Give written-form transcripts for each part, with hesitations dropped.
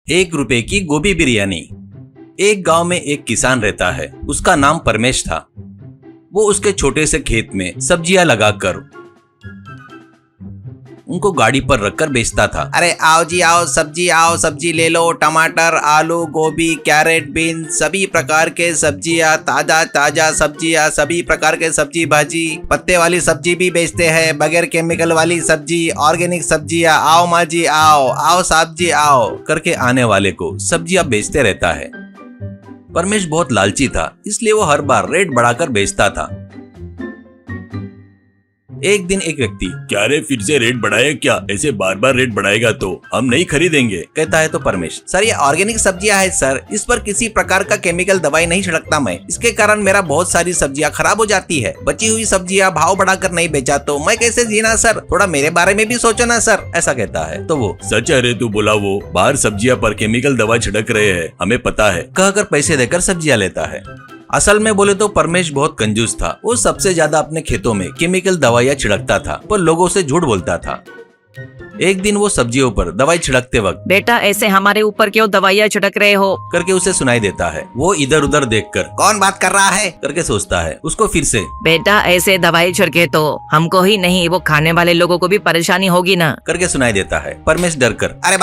1 रुपए की गोभी बिरयानी। एक गांव में एक किसान रहता है, उसका नाम परमेश था। वो उसके छोटे से खेत में सब्जियां लगाकर उनको गाड़ी पर रखकर बेचता था। अरे आओ जी आओ सब्जी ले लो, टमाटर, आलू, गोभी, कैरेट, बीन्स, सभी प्रकार के सब्जियां, ताजा सब्जियां, सभी प्रकार के सब्जी भाजी, पत्ते वाली सब्जी भी बेचते हैं, बगैर केमिकल वाली सब्जी, ऑर्गेनिक सब्जियां। आओ माँ जी आओ साहब जी आओ करके आने वाले को सब्जियां बेचते रहता है। परमेश बहुत लालची था, इसलिए वो हर बार रेट बढ़ाकर बेचता था। एक दिन एक व्यक्ति, क्या रे फिर से रेट बढ़ाया क्या? ऐसे बार बार रेट बढ़ाएगा तो हम नहीं खरीदेंगे, कहता है तो परमेश, सर ये ऑर्गेनिक सब्जियां है सर, इस पर किसी प्रकार का केमिकल दवाई नहीं छिड़कता मैं, इसके कारण मेरा बहुत सारी सब्जियां खराब हो जाती है। बची हुई सब्जियां भाव बढ़ाकर नहीं बेचा तो मैं कैसे जीना सर, थोड़ा मेरे बारे में भी सोचो ना सर, ऐसा कहता है। तो वो, सच है रे तू बोला, वो बाहर सब्जियां पर केमिकल दवा छिड़क रहे हैं, हमें पता है, कहकर पैसे देकर सब्जियां लेता है। असल में बोले तो परमेश बहुत कंजूस था। वो सबसे ज्यादा अपने खेतों में केमिकल दवाइयां छिड़कता था, पर लोगों से झूठ बोलता था। एक दिन वो सब्जियों पर दवाई छिड़कते वक्त, बेटा ऐसे हमारे ऊपर क्यों दवाइयाँ छिड़क रहे हो, करके उसे सुनाई देता है। वो इधर उधर देखकर कौन बात कर रहा है करके सोचता है। उसको फिर से, बेटा ऐसे दवाई छिड़के तो हमको ही नहीं वो खाने वाले लोगों को भी परेशानी होगी ना, करके सुनाई देता है। परमेश डर कर, अरे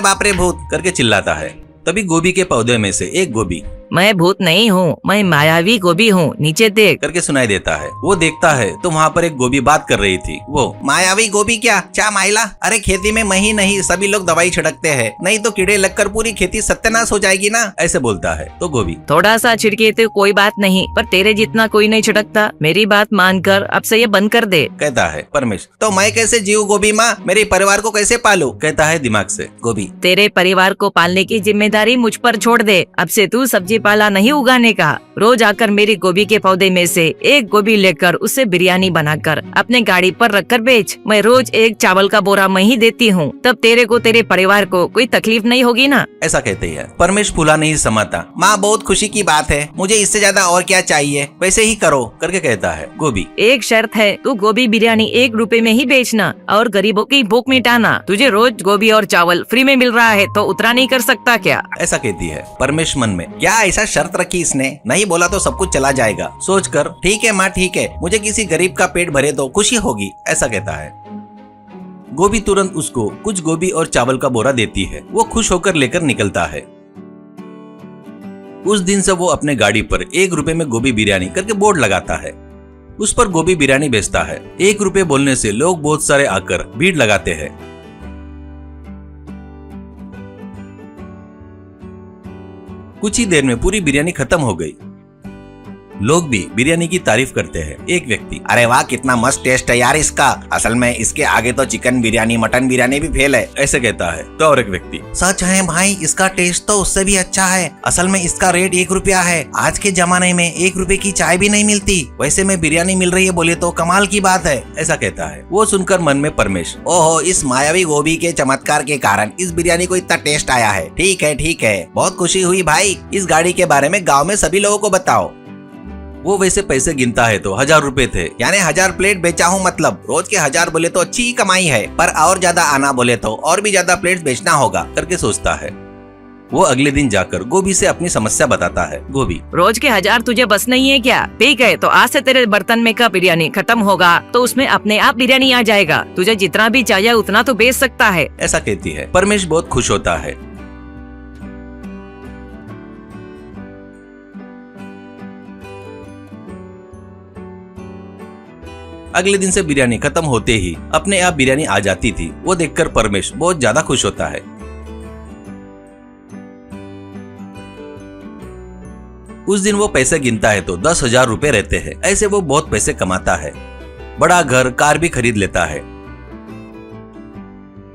बाप रे भूत करके चिल्लाता है। तभी गोभी के पौधे में से एक गोभी, मैं भूत नहीं हूँ, मैं मायावी गोभी हूँ, नीचे देख, करके सुनाई देता है। वो देखता है तो वहाँ पर एक गोभी बात कर रही थी। वो, मायावी गोभी क्या माइला, अरे खेती में मैं ही नहीं सभी लोग दवाई छिड़कते हैं, नहीं तो कीड़े लगकर पूरी खेती सत्यानाश हो जाएगी ना, ऐसे बोलता है। तो गोभी, थोड़ा सा छिड़के तो कोई बात नहीं, पर तेरे जितना कोई नहीं छिड़कता, मेरी बात मानकर अब से ये बंद कर दे, कहता है। परमेश, तो मैं कैसे जीऊं गोभी माँ, मेरे परिवार को कैसे पालूं, कहता है दिमाग से। गोभी, तेरे परिवार को पालने की जिम्मेदारी मुझ पर छोड़ दे, अब से तू सब्जी पाला नहीं उगाने का, रोज आकर मेरी गोभी के पौधे में से एक गोभी लेकर उससे बिरयानी बनाकर अपने गाड़ी पर रखकर बेच, मैं रोज एक चावल का बोरा मैं ही देती हूँ, तब तेरे को तेरे परिवार को कोई तकलीफ नहीं होगी ना, ऐसा कहते हैं। परमेश फूला नहीं समाता। माँ बहुत खुशी की बात है, मुझे इससे ज्यादा और क्या चाहिए, वैसे ही करो, करके कहता है। गोभी, एक शर्त है, तू गोभी बिरयानी 1 रुपए में ही बेचना और गरीबों की भूख मिटाना, तुझे रोज गोभी और चावल फ्री में मिल रहा है तो उतना नहीं कर सकता क्या, ऐसा कहती है। परमेश मन में, क्या ऐसा शर्त रखी इसने, नहीं बोला तो सब कुछ चला जाएगा, सोचकर, ठीक है माँ ठीक है, मुझे किसी गरीब का पेट भरे तो खुशी होगी, ऐसा कहता है। गोभी तुरंत उसको कुछ गोभी और चावल का बोरा देती है। वो खुश होकर लेकर निकलता है। उस दिन से वो अपने गाड़ी पर 1 रुपए में गोभी बिरयानी करके बोर्ड लगाता है। उस पर गोभी बिरयानी बेचता है। 1 रुपए बोलने से लोग बहुत सारे आकर भीड़ लगाते हैं। कुछ ही देर में पूरी बिरयानी खत्म हो गई। लोग भी बिरयानी की तारीफ करते हैं। एक व्यक्ति, अरे वाह कितना मस्त टेस्ट है यार इसका, असल में इसके आगे तो चिकन बिरयानी मटन बिरयानी भी फेल है, ऐसे कहता है। तो और एक व्यक्ति, सच है भाई इसका टेस्ट तो उससे भी अच्छा है, असल में इसका रेट 1 रुपया है, आज के जमाने में 1 रुपए की चाय भी नहीं मिलती, वैसे में बिरयानी मिल रही है बोले तो कमाल की बात है, ऐसा कहता है। वो सुनकर मन में परमेश, ओहो इस मायावी गोभी के चमत्कार के कारण इस बिरयानी को इतना टेस्ट आया है, ठीक है बहुत खुशी हुई भाई, इस गाड़ी के बारे में गाँव में सभी लोगों को बताओ। वो वैसे पैसे गिनता है तो 1000 रुपए थे, यानी 1000 प्लेट बेचा हूँ, मतलब रोज के 1000 बोले तो अच्छी ही कमाई है, पर और ज्यादा आना बोले तो और भी ज्यादा प्लेट बेचना होगा, करके सोचता है। वो अगले दिन जाकर गोभी से अपनी समस्या बताता है। गोभी, रोज के 1000 तुझे बस नहीं है क्या? ठीक है तो आज से तेरे बर्तन में का बिरयानी खत्म होगा तो उसमें अपने आप बिरयानी आ जाएगा, तुझे जितना भी चाहिए उतना तो बेच सकता है, ऐसा कहती है। परमेश बहुत खुश होता है। अगले दिन से बिरयानी खत्म होते ही अपने आप बिरयानी आ जाती थी। वो देखकर परमेश बहुत ज्यादा खुश होता है। उस दिन वो पैसे गिनता है तो 10,000 रुपए रहते हैं। ऐसे वो बहुत पैसे कमाता है, बड़ा घर कार भी खरीद लेता है।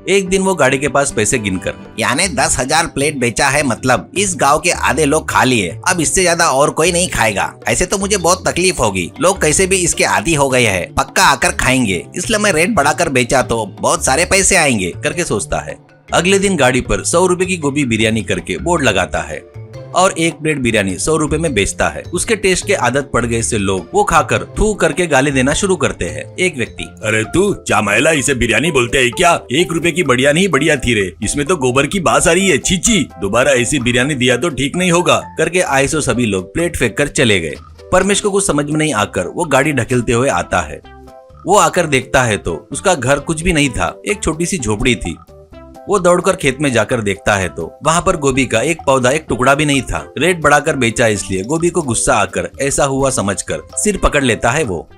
एक दिन वो गाड़ी के पास पैसे गिनकर, यानी 10,000 प्लेट बेचा है, मतलब इस गांव के आधे लोग खा लिए, अब इससे ज्यादा और कोई नहीं खाएगा, ऐसे तो मुझे बहुत तकलीफ होगी, लोग कैसे भी इसके आदी हो गए हैं, पक्का आकर खाएंगे, इसलिए मैं रेट बढ़ाकर बेचा तो बहुत सारे पैसे आएंगे, करके सोचता है। अगले दिन गाड़ी पर 100 रुपए की गोभी बिरयानी करके बोर्ड लगाता है। और एक प्लेट बिरयानी 100 रुपए में बेचता है। उसके टेस्ट के आदत पड़ गए से लोग वो खाकर थू करके गाली देना शुरू करते हैं। एक व्यक्ति, अरे तू चामायला, इसे बिरयानी बोलते है क्या? 1 रुपए की बढ़िया नहीं बढ़िया थी रे, इसमें तो गोबर की बास आ रही है, छीची। दोबारा ऐसी बिरयानी दिया तो ठीक नहीं होगा करके आए सो सभी लोग प्लेट फेंक कर चले गए। परमेश को कुछ समझ में नहीं आकर वो गाड़ी ढकेलते हुए आता है। वो आकर देखता है तो उसका घर कुछ भी नहीं था, एक छोटी सी झोपड़ी थी। वो दौड़कर खेत में जाकर देखता है तो वहाँ पर गोभी का एक पौधा, एक टुकड़ा भी नहीं था। रेट बढ़ाकर बेचा इसलिए गोभी को गुस्सा आकर ऐसा हुआ समझकर सिर पकड़ लेता है वो।